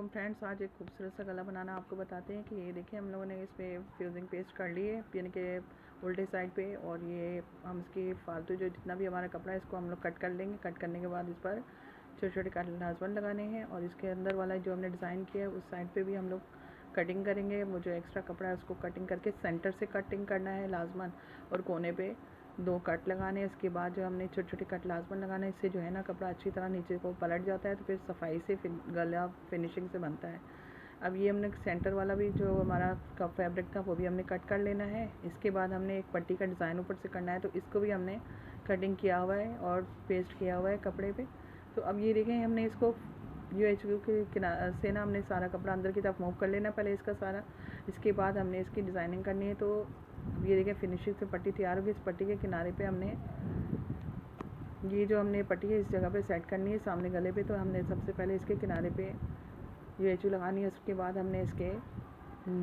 वालेकुम फ्रेंड्स। आज एक खूबसूरत सा गला बनाना आपको बताते हैं कि ये देखिए हम लोगों ने इस पर फ्यूजिंग पेस्ट कर ली है यानी कि उल्टे साइड पे। और ये हम इसकी फालतू जो जितना भी हमारा कपड़ा है इसको हम लोग कट कर लेंगे। कट करने के बाद इस पर छोटे छोटे लाजवन लगाने हैं और इसके अंदर वाला जो हमने डिज़ाइन किया है उस साइड पर भी हम लोग कटिंग करेंगे। वो जो एक्स्ट्रा कपड़ा है उसको कटिंग करके सेंटर से कटिंग करना है लाजमन, और कोने पे 2 कट लगाने हैं। इसके बाद जो हमने छोटे छोटे कट लाजमन लगाने हैं, इससे जो है ना कपड़ा अच्छी तरह नीचे को पलट जाता है, तो फिर सफाई से गला फिनिशिंग से बनता है। अब ये हमने सेंटर वाला भी जो हमारा कप फैब्रिक था वो भी हमने कट कर लेना है। इसके बाद हमने एक पट्टी का डिज़ाइन ऊपर से करना है, तो इसको भी हमने कटिंग किया हुआ है और पेस्ट किया हुआ है कपड़े पे। तो अब ये देखें हमने इसको UHV के किनारे से ना हमने सारा कपड़ा अंदर की तरफ मूव कर लेना पहले इसका सारा। इसके बाद हमने इसकी डिज़ाइनिंग करनी है। तो ये देखिए फिनिशिंग से पट्टी तैयार होगी। इस पट्टी के किनारे पे हमने ये जो हमने पट्टी है इस जगह पे सेट करनी है सामने गले पे। तो हमने सबसे पहले इसके किनारे पे UHV लगानी है। उसके बाद हमने इसके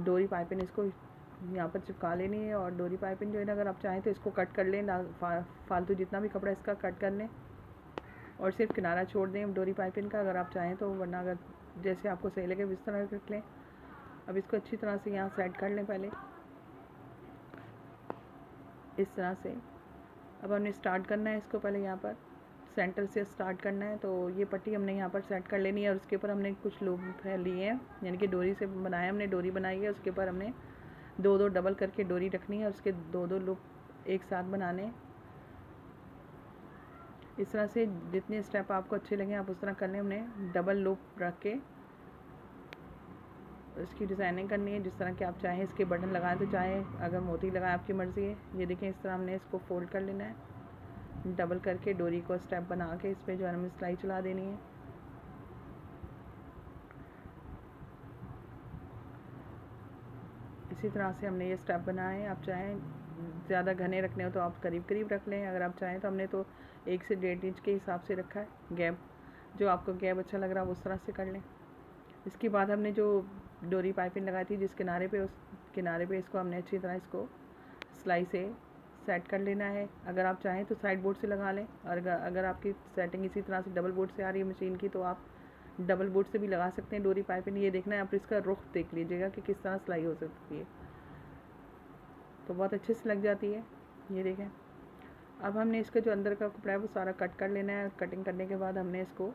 डोरी पाइपिंग इसको यहाँ पर चिपका लेनी है। और डोरी पाइपिंग जो है ना, अगर आप चाहें तो इसको कट कर लें, फालतू जितना भी कपड़ा इसका कट कर लें और सिर्फ किनारा छोड़ दें डोरी पाइपिंग का, अगर आप चाहें तो। वरना अगर जैसे आपको सही लगे इस तरह रख लें। अब इसको अच्छी तरह से यहाँ सेट कर लें पहले इस तरह से। अब हमने स्टार्ट करना है इसको पहले यहाँ पर सेंटर से स्टार्ट करना है। तो ये पट्टी हमने यहाँ पर सेट कर लेनी है और उसके ऊपर हमने कुछ लूप लिए हैं, यानी कि डोरी से बनाया, हमने डोरी बनाई है। उसके ऊपर हमने 2-2 डबल करके डोरी रखनी है और उसके 2-2 लूप एक साथ बनाने। इस तरह से जितने स्टेप आपको अच्छे लगे आप उस तरह कर लें। हमने डबल लूप रख के इसकी डिज़ाइनिंग करनी है जिस तरह कि आप चाहें। इसके बटन लगाएं तो चाहें, अगर मोती लगाएं आपकी मर्ज़ी है। ये देखें इस तरह हमने इसको फोल्ड कर लेना है, डबल करके डोरी को स्टेप बना के इस पर जो है हमें सिलाई चला देनी है। इसी तरह से हमने ये स्टेप बनाए हैं। आप चाहें ज़्यादा घने रखने हो तो आप करीब करीब रख लें, अगर आप चाहें तो। हमने तो 1 से 1.5 इंच के हिसाब से रखा है गैप, जो आपको गैप अच्छा लग रहा है उस तरह से कर लें। इसके बाद हमने जो डोरी पाइपिंग लगाई थी जिस किनारे पे, उस किनारे पे इसको हमने अच्छी तरह इसको सिलाई से सेट कर लेना है। अगर आप चाहें तो साइड बोर्ड से लगा लें, और अगर आपकी सेटिंग इसी तरह से डबल बोर्ड से आ रही है मशीन की तो आप डबल बोर्ड से भी लगा सकते हैं डोरी पाइपिंग। ये देखना है आप, इसका रुख देख लीजिएगा कि किस तरह सिलाई हो सकती है, तो बहुत अच्छे से लग जाती है। ये देखें। अब हमने इसका जो अंदर का कपड़ा है वो सारा कट कर लेना है। कटिंग करने के बाद हमने इसको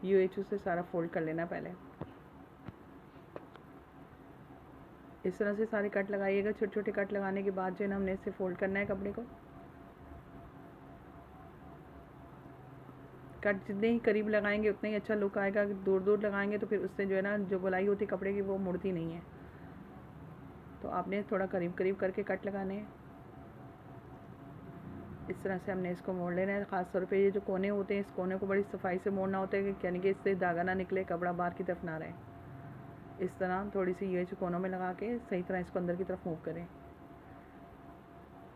UHV से सारा फोल्ड कर लेना है पहले। इस तरह से सारे कट लगाइएगा। छोटे छोटे कट लगाने के बाद जो है ना हमने इसे फोल्ड करना है कपड़े को। कट जितने ही करीब लगाएंगे उतना ही अच्छा लुक आएगा। दूर दूर लगाएंगे तो फिर उससे जो है ना जो गोलाई होती है कपड़े की वो मुड़ती नहीं है। तो आपने थोड़ा करीब करीब करके कट लगाने हैं। इस तरह से हमने इसको मोड़ लेना है। ख़ास तौर पे ये जो कोने होते हैं इस कोने को बड़ी सफाई से मोड़ना होता है, यानी कि इससे धागा ना निकले, कपड़ा बाहर की तरफ ना रहे। इस तरह थोड़ी सी UHV कोनों में लगा के सही तरह इसको अंदर की तरफ मूव करें।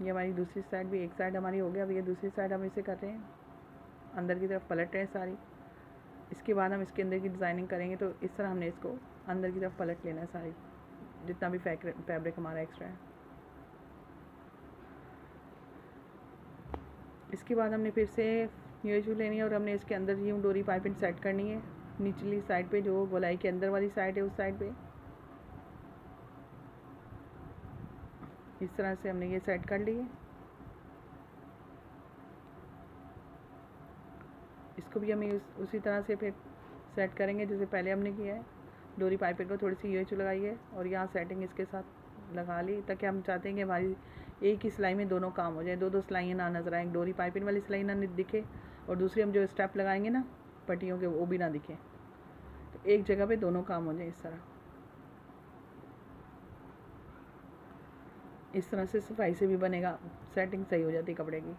ये हमारी दूसरी साइड भी, एक साइड हमारी हो गया। अब ये दूसरी साइड हम इसे कर रहे हैं, अंदर की तरफ पलट रहे हैं सारी। इसके बाद हम इसके अंदर की डिज़ाइनिंग करेंगे। तो इस तरह हमने इसको अंदर की तरफ पलट लेना है सारी, जितना भी फैब्रिक हमारा एक्स्ट्रा है। इसके बाद हमने फिर से UHV लेनी है और हमने इसके अंदर यूँ डोरी पाइपिंग सेट करनी है निचली साइड पे, जो गोलाई के अंदर वाली साइड है उस साइड पे। इस तरह से हमने ये सेट कर ली है। इसको भी हमें उसी तरह से फिर सेट करेंगे जैसे पहले हमने किया है। डोरी पाइपिंग को थोड़ी सी UHV लगाई है और यहाँ सेटिंग इसके साथ लगा ली, ताकि हम चाहते हैं कि हमारी एक ही सिलाई में दोनों काम हो जाए, 2-2 सिलाइयाँ ना नज़र आएँ, डोरी पाइपिंग वाली सिलाई ना दिखे और दूसरी हम जो स्टेप लगाएंगे ना पट्टियों के वो भी ना दिखे। तो एक जगह पे दोनों काम हो जाए इस तरह से सफाई से भी बनेगा, सेटिंग सही हो जाती है कपड़े की।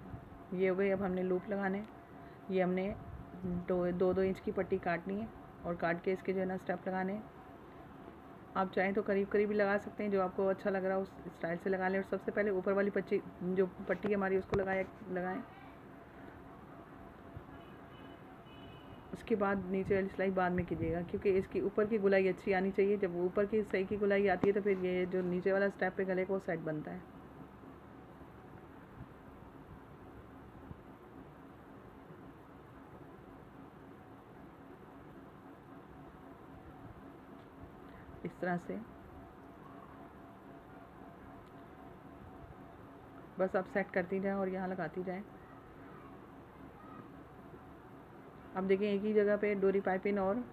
ये हो गई। अब हमने लूप लगाने, ये हमने 2-2 इंच की पट्टी काटनी है और काट के इसके जो है ना स्टेप लगाने। आप चाहें तो करीब करीब भी लगा सकते हैं, जो आपको अच्छा लग रहा है उस स्टाइल से लगा लें। और सबसे पहले ऊपर वाली जो पट्टी हमारी उसको लगाएं। उसके बाद नीचे वाली सिलाई बाद में कीजिएगा, क्योंकि इसकी ऊपर की गुलाई अच्छी आनी चाहिए। जब ऊपर की सही की गुलाई आती है तो फिर ये जो नीचे वाला स्टेप पे गले को सेट बनता है। इस तरह से बस आप सेट करती जाएं और यहाँ लगाती जाएं। अब देखें एक ही जगह पे डोरी पाइपिंग और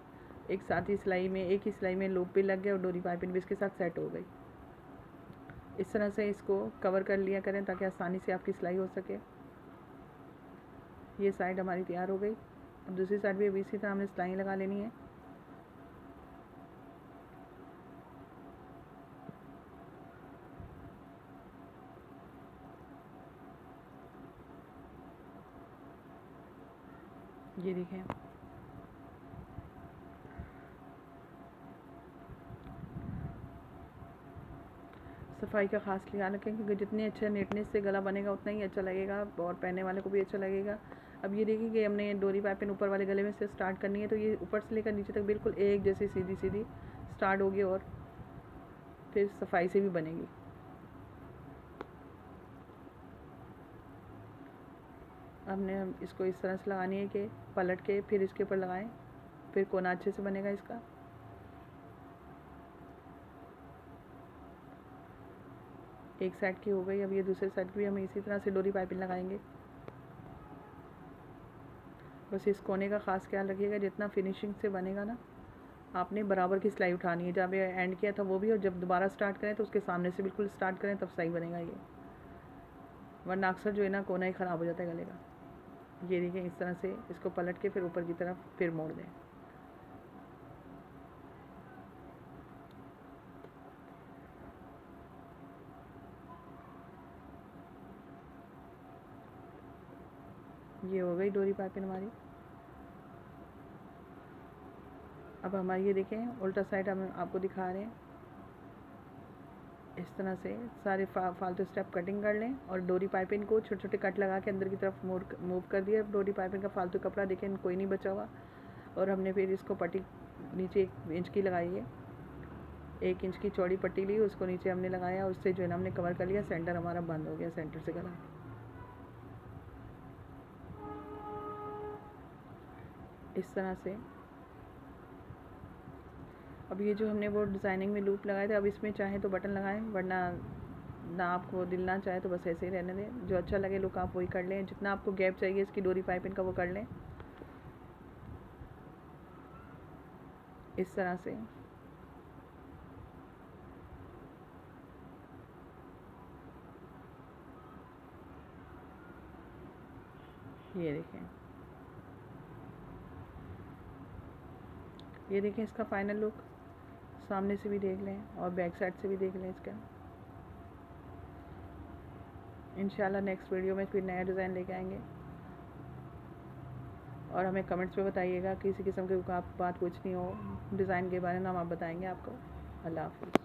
एक साथ ही सिलाई में, एक ही सिलाई में लूप भी लग गया और डोरी पाइपिंग भी इसके साथ सेट हो गई। इस तरह से इसको कवर कर लिया करें ताकि आसानी से आपकी सिलाई हो सके। ये साइड हमारी तैयार हो गई। अब दूसरी साइड भी इसी तरह हमने सिलाई लगा लेनी है। ये देखें, सफाई का खास ख्याल रखें क्योंकि जितने अच्छा नीटनेस से गला बनेगा उतना ही अच्छा लगेगा और पहनने वाले को भी अच्छा लगेगा। अब ये देखिए कि हमने डोरी पाइपिंग ऊपर वाले गले में से स्टार्ट करनी है, तो ये ऊपर से लेकर नीचे तक बिल्कुल एक जैसी सीधी सीधी स्टार्ट होगी और फिर सफाई से भी बनेगी। हमने इसको इस तरह से लगानी है कि पलट के फिर इसके ऊपर लगाएं, फिर कोना अच्छे से बनेगा इसका। एक साइड की हो गई। अब ये दूसरे साइड की भी हम इसी तरह से डोरी पाइपिंग लगाएंगे। बस इस कोने का ख़ास ख्याल रखिएगा, जितना फिनिशिंग से बनेगा ना आपने बराबर की सिलाई उठानी है। जब ये एंड किया था वो भी, और जब दोबारा स्टार्ट करें तो उसके सामने से बिल्कुल स्टार्ट करें, तब सही बनेगा ये, वरना अक्सर जो है ना कोना ही ख़राब हो जाता है गले का। ये देखिए इस तरह से इसको पलट के फिर ऊपर की तरफ फिर मोड़ दें। ये हो गई डोरी पाइपिंग हमारी। अब हमारी ये देखें उल्टा साइड हम आपको दिखा रहे हैं। इस तरह से सारे फालतू स्टेप कटिंग कर लें और डोरी पाइपिंग को छोटे छोटे कट लगा के अंदर की तरफ मूव कर दिया। डोरी पाइपिंग का फालतू कपड़ा देखें कोई नहीं बचा हुआ। और हमने फिर इसको पट्टी नीचे 1 इंच की लगाई है, 1 इंच की चौड़ी पट्टी ली, उसको नीचे हमने लगाया, उससे जो है ना हमने कवर कर लिया। सेंटर हमारा बंद हो गया, सेंटर से गला इस तरह से। अब ये जो हमने वो डिज़ाइनिंग में लूप लगाए थे, अब इसमें चाहे तो बटन लगाएं, वरना ना आपको दिल ना चाहे तो बस ऐसे ही रहने दें। जो अच्छा लगे लुक आप वही कर लें। जितना आपको गैप चाहिए इसकी डोरी पाइपिंग का वो कर लें इस तरह से। ये देखें, ये देखें इसका फाइनल लुक। सामने से भी देख लें और बैक साइड से भी देख लें इसका। इंशाल्लाह नेक्स्ट वीडियो में फिर नया डिज़ाइन लेके आएंगे और हमें कमेंट्स में बताइएगा। किसी किस्म की बात पूछनी हो डिज़ाइन के बारे में हम आप बताएंगे आपको। अल्लाह हाफ़िज़।